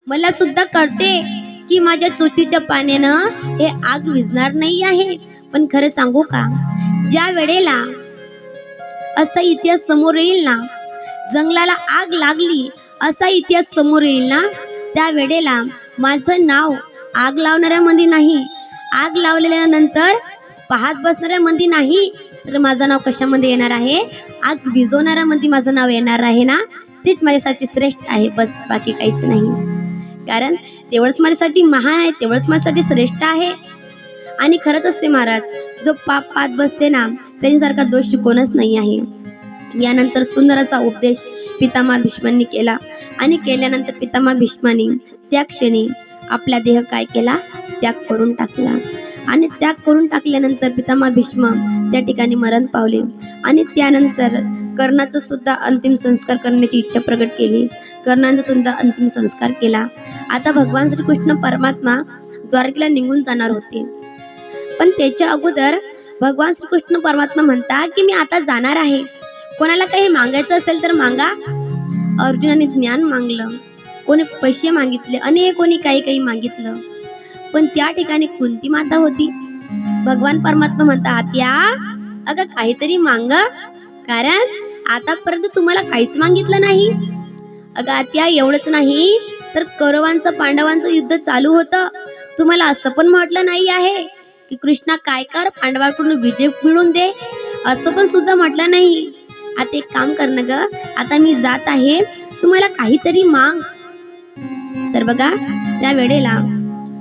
मला सुद्धा कळते की माझ्या चोचीच्या पाण्यानं हे आग विझणार नाही आहे, पण खरं सांगू का, ज्या वेळेला असा इतिहास समोर येईल ना, जंगलाला आग लागली असा इतिहास समोर येईल ना, त्या वेळेला माझं नाव आग लावणाऱ्यामध्ये नाही, आग लावलेल्या नंतर पाहत बसणाऱ्यामध्ये नाही, तर माझं नाव कशामध्ये येणार आहे? आग विझवणाऱ्यामध्ये माझं नाव येणार आहे ना. तेच माझ्यासाठी श्रेष्ठ आहे, बस बाकी काहीच नाही. कारण तेवढंच माझ्यासाठी महान आहे, तेवढंच माझ्यासाठी श्रेष्ठ आहे. आणि खरंच असते महाराज, जो पाप पात बसते ना, त्याच्यासारखा दोष कोणच नाही आहे. यानंतर सुंदर असा उपदेश पितामह भीष्मांनी केला आणि केल्यानंतर पितामह भीष्मांनी त्या क्षणी आपला देह काय केला? त्याग करून टाकला. आणि त्याग करून टाकल्यानंतर पितामह भीष्म त्या ठिकाणी मरण पावले. आणि त्यानंतर कर्णाचा सुद्धा अंतिम संस्कार करण्याची इच्छा प्रकट केली. कर्णाचा सुद्धा अंतिम संस्कार केला. आता भगवान श्रीकृष्ण परमात्मा द्वारकेला निघून जाणार होते, पण त्याच्या अगोदर भगवान श्रीकृष्ण परमात्मा म्हणतात की मी आता जाणार आहे, कोणाला काही मागायचं असेल तर मागा. अर्जुनाने ज्ञान मागलं, कोणी पैसे मागितले, कोणी काही काही मागितलं, पण त्या ठिकाणी कुंती माता होती. भगवान परमात्मा म्हणतात, या अगं काहीतरी माग, कारण आतापर्यंत तुम्हाला काहीच मागितलं नाही. अगं आत्या, एवढंच नाही तर कौरवांचं पांडवांचं युद्ध चालू होतं, तुम्हाला असं पण म्हटलं नाही आहे की कृष्णा काय कर, पांडवांकडून विजय मिळवून दे, असं पण सुद्धा म्हटलं नाही. आता एक काम कर ना ग, आता मी जात आहे, तुम्हाला काहीतरी माग. तर बघा, त्या वेळेला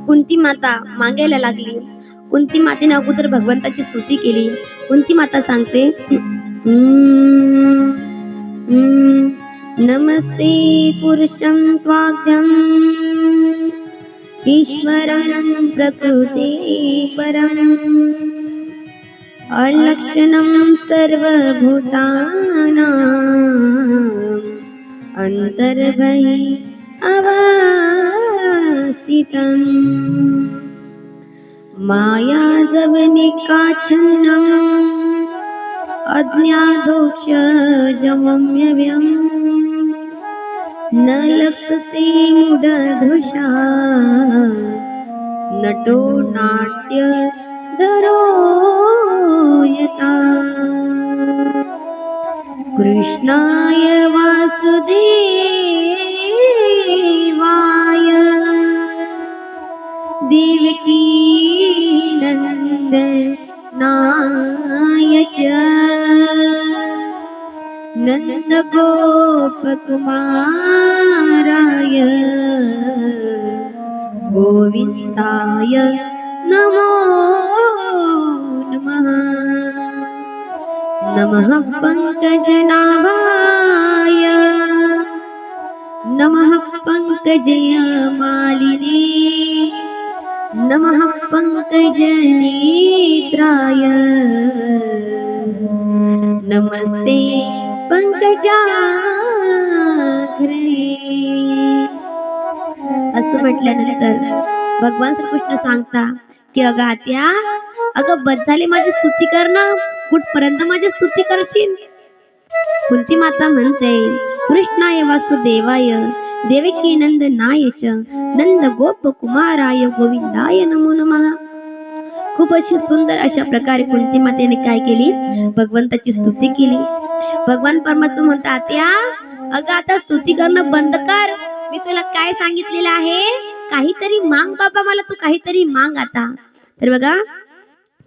कुंती माता मागायला लागली. कुंती मातेने अगोदर भगवंताची स्तुती केली. कुंती माता सांगते, नमस्ते पुरुषं त्वाद्यं ईश्वरं प्रकृते परं अलक्षणं सर्वभूतानां अंतर्बहि अवस्थितं मायाजवनिकाच्छन्नम् अज्ञातोक्षजमम्यव्यम् न लक्षसे मूढधृषा नटो नाट्यधरो यथा कृष्णाय वासुदेवाय देवकी नन्दनाय च नन्दगोपकुमाराय गोविन्दाय नमो नमः. नमः पंकजनाभाय नमः पंकजमालिने नमः पंकजनेत्राय नमस्ते पंकजाग्रे. असं म्हटल्यानंतर भगवान श्रीकृष्ण सांगता की अगं आत्या, अगं बस झाली माझी स्तुती करणं, कुठपर्यंत माझी स्तुती करशील? कुंती माता म्हणते, कृष्णाय वासुदेवाय देवकी नंदनाय च नंद गोप कुमाराय गोविंदाय नमो नमः. खूप अशी सुंदर अशा प्रकारे कुंती मातेने काय केली? भगवंताची स्तुती केली. भगवान परमात्मा म्हणतात, आत्या अगं आता स्तुती करणं बंद कर, मी तुला काय सांगितलेलं आहे, काहीतरी मांग बाबा, मला तू काहीतरी मांग आता. तर बघा,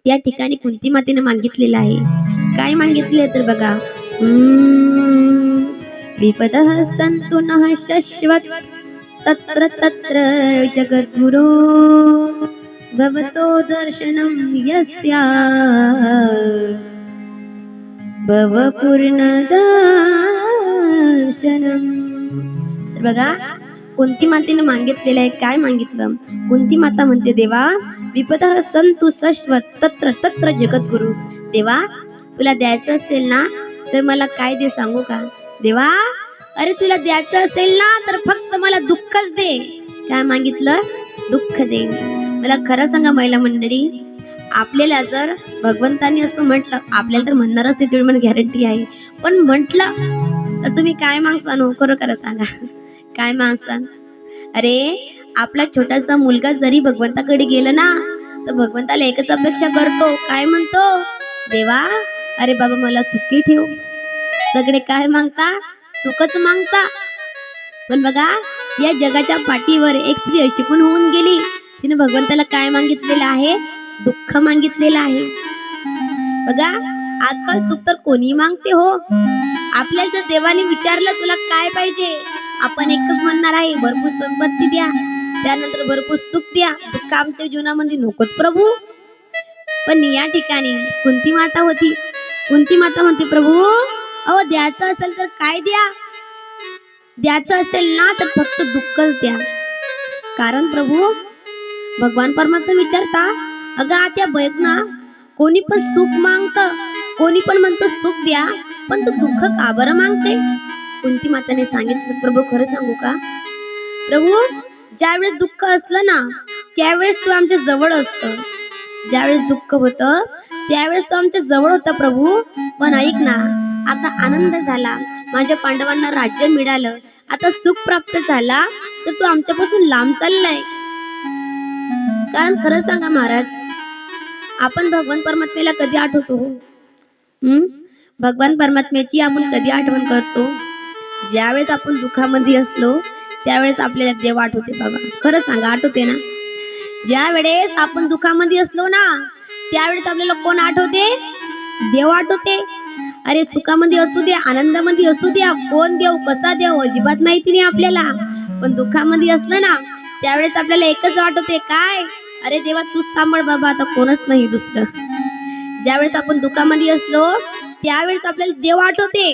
त्या ठिकाणी कुंती मातेने मागितलेलं आहे. काय मागितले तर बघा, विपदः सन्तु नः शश्वत् तत्र तत्र जगद्गुरो भवतो दर्शनं यस्या भवपूर्णदर्शनम्. तर बघा, कुंती मातेने मागितलेलं आहे. काय मागितलं? कुंती माता म्हणते, देवा विपदः सन्तु शश्वत् तत्र तत्र जगद्गुरु. देवा तुला द्यायचं असेल ना तर मला काय दे सांगू का? देवा अरे तुला द्यायचं असेल ना तर फक्त मला दुःखच दे. काय मागितलं? दुःख दे. मला खरं सांगा महिला मंडळी, आपल्याला जर भगवंतानी असं म्हटलं, आपल्याला तर म्हणणारच नाही तेवढी मला गॅरंटी आहे, पण म्हटलं तर तुम्ही काय मागसान? हो खरं खरं सांगा, काय मागसान? अरे आपला छोटासा मुलगा जरी भगवंताकडे गेला ना तर भगवंताला एकच अपेक्षा करतो, काय म्हणतो, देवा अरे बाबा मला सुखी ठेव. सगळे काय मागता, सुखच मागता. पण बघा या जगाच्या पाठीवर एक स्त्री अशी पण होऊन गेली, तिने भगवंताला काय मागितलेलं आहे, दुःख मागितलेलं आहे. बघा आजकाल सुख तर कोणी मागते हो. आपल्याला जर देवाने विचारलं तुला काय पाहिजे, आपण एकच म्हणणार आहे, भरपूर संपत्ती द्या, त्यानंतर भरपूर सुख द्या, दुःख आमच्या जीवनामध्ये नकोच प्रभू. पण या ठिकाणी कुंती माता होती. कुंती माता म्हणते, प्रभू अहो द्यायचं असेल तर काय द्या, द्यायचं असेल ना तर फक्त दुःखच द्या. कारण प्रभू भगवान परमात्मा विचारता, अगं आता बघ ना, कोणी पण सुख मागतं, कोणी पण म्हणतं सुख द्या, पण तू दुःख का बरं मागते. कुंती माताने सांगितलं, प्रभू खरं सांगू का प्रभू, ज्यावेळेस दुःख असलं ना त्यावेळेस तू आमच्या जवळ असतं, ज्यावेळेस दुःख होतं त्यावेळेस तू आमच्या जवळ होता प्रभू. पण ऐक ना, आता आनंद झाला, माझ्या पांडवांना राज्य मिळालं, आता सुख प्राप्त झाला, तर तू आमच्यापासून लांब चाललाय. कारण खरं सांगा महाराज, आपण भगवान परमात्म्याला कधी आठवतो, भगवान परमात्म्याची आपण कधी आठवण करतो, ज्यावेळेस आपण दुःखामध्ये असलो त्यावेळेस आपल्याला देव आठवते. बाबा खरं सांगा, आठवते ना? ज्या वेळेस आपण दुःखामध्ये असलो ना त्यावेळेस आपल्याला कोण आठवते, देव आठवते. अरे सुखामध्ये असू द्या, आनंदामध्ये असू द्या, कोण देव कसा देव अजिबात माहिती नाही आपल्याला, पण दुःखामध्ये असलं ना त्यावेळेस आपल्याला एकच आठवते, काय, अरे देवा तूच सांभाळ बाबा, आता कोणच नाही दुसरं. ज्यावेळेस आपण दुःखामध्ये असलो त्यावेळेस आपल्याला देव आठवते,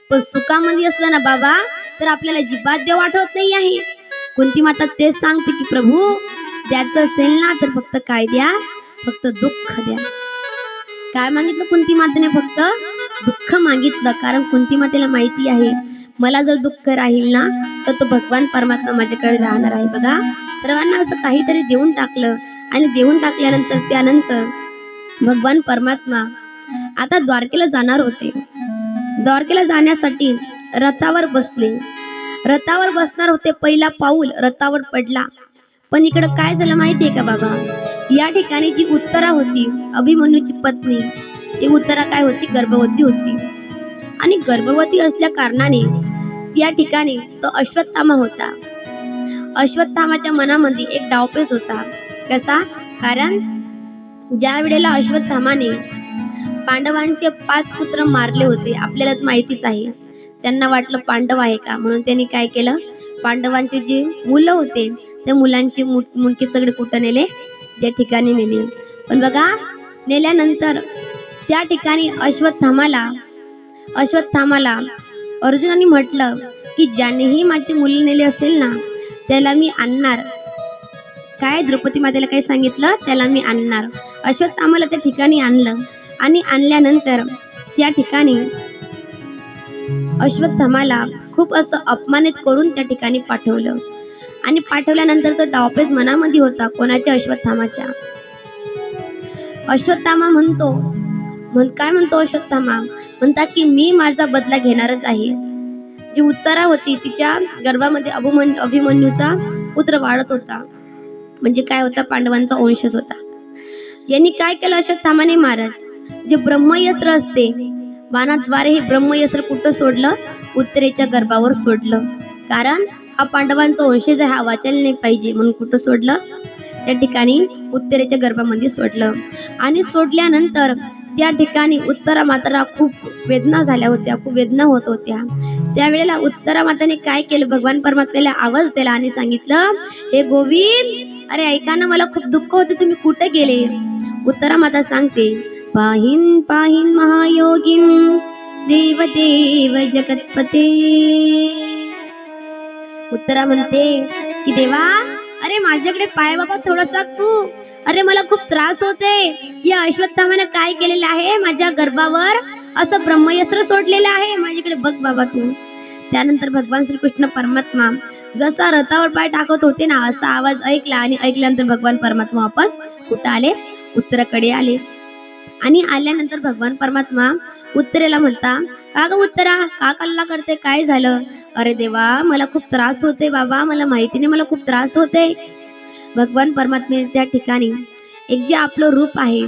पण सुखामध्ये असलं ना बाबा तर आपल्याला अजिबात देव आठवत नाही आहे. कुंती माता तेच सांगते की प्रभू द्यायचं असेल ना तर फक्त काय द्या, फक्त दुःख द्या. काय मागितलं कुंती मातेने, फक्त दुःख मागितलं. कारण कुंती मातेला माहिती आहे, मला जर दुःख राहील ना तर तो भगवान परमात्मा माझ्याकडे राहणार आहे. बघा सर्वांना असं काहीतरी देऊन टाकलं, आणि देऊन टाकल्यानंतर त्यानंतर भगवान परमात्मा आता द्वारकेला जाणार होते. द्वारकेला जाण्यासाठी रथावर बसले, रथावर बसणार होते, पहिला पाऊल रथावर पडला. पण इकडे काय झालं माहितीये का बाबा, या ठिकाणी जी उत्तरा होती अभिमन्यूची पत्नी, ती उत्तरा काय होती, गर्भवती होती. आणि गर्भवती असल्या कारणाने त्या ठिकाणी तो अश्वत्थामा होता. अश्वत्थामाच्या मनामध्ये एक डावपेच होता. कसा, कारण ज्या वेळेला अश्वत्थामाने पांडवांचे 5 पुत्र मारले होते, आपल्याला माहितीच आहे, त्यांना वाटलं पांडव आहे का, म्हणून त्यांनी काय केलं, पांडवांचे जे मुलं होते त्या मुलांची मुंडके सगळे कुठं नेले, त्या ठिकाणी नेले. पण बघा नेल्यानंतर त्या ठिकाणी अश्वत्थामाला अर्जुनाने म्हटलं की ज्यानेही माझी मुलं नेले असेल ना त्याला मी आणणार. काय द्रौपदी मातेला काय सांगितलं, त्याला मी आणणार. अश्वत्थामाला त्या ठिकाणी आणलं, आणि आणल्यानंतर त्या ठिकाणी अश्वत्थामाला खूप असं अपमानित करून त्या ठिकाणी पाठवलं. आणि पाठवल्यानंतर तो डावपेच मनामध्ये होता, कोणाच्या, अश्वत्थामाच्या. अश्वत्थामा काय म्हणतो अश्वत्थामा, म्हणता की मी माझा बदला घेणारच आहे. जी उत्तरा होती तिच्या गर्भामध्ये अभिमन्यूचा पुत्र वाढत होता, म्हणजे काय होता, पांडवांचा वंशज होता. यांनी काय केलं अश्वत्थामाने महाराज, जे ब्रह्मयस्त्र असते बाणाद्वारे, हे ब्रह्मयस्त्र कुठं सोडलं, उत्तरेच्या गर्भावर सोडलं. कारण हा पांडवांचा वंशज आहे, हा वाचायला नाही पाहिजे, म्हणून कुठं सोडलं, त्या ठिकाणी उत्तरेच्या गर्भामध्ये सोडलं. आणि सोडल्यानंतर त्या ठिकाणी उत्तरा माताला खूप वेदना झाल्या होत्या, खूप वेदना होत होत्या. त्यावेळेला उत्तरा माताने काय केलं, भगवान परमात्म्याला आवाज दिला आणि सांगितलं, हे गोविंद, अरे ऐका ना, मला खूप दुःख होते, तुम्ही कुठे गेले. उत्तरा माता सांगते, पाहिन पाहिन महायोगीन देवदेव जगतपते. उत्तरा म्हणते की देवा, अरे माझ्याकडे पाय बाबा थोडासा तू, अरे मला खूप त्रास होते. या अश्वत्थामाने काय केलेलं आहे, माझ्या गर्भावर असं ब्रह्मयस्त्र सोडलेलं आहे, माझ्याकडे बघ बाबा तू. त्यानंतर भगवान श्रीकृष्ण परमात्मा जसा रथावर पाय टाकत होते ना, असा आवाज ऐकला, आणि ऐकल्यानंतर भगवान परमात्मा वापस कुठं आले, उत्तराकडे आले. आणि आल्यानंतर भगवान परमात्मा उत्तरेला म्हणता, का ग उत्तरा, का कल्ला करते, काय झालं? अरे देवा, मला खूप त्रास होते बाबा, मला माहिती नाही, मला खूप त्रास होते. भगवान परमात्मे त्या ठिकाणी एक जे आपलं रूप आहे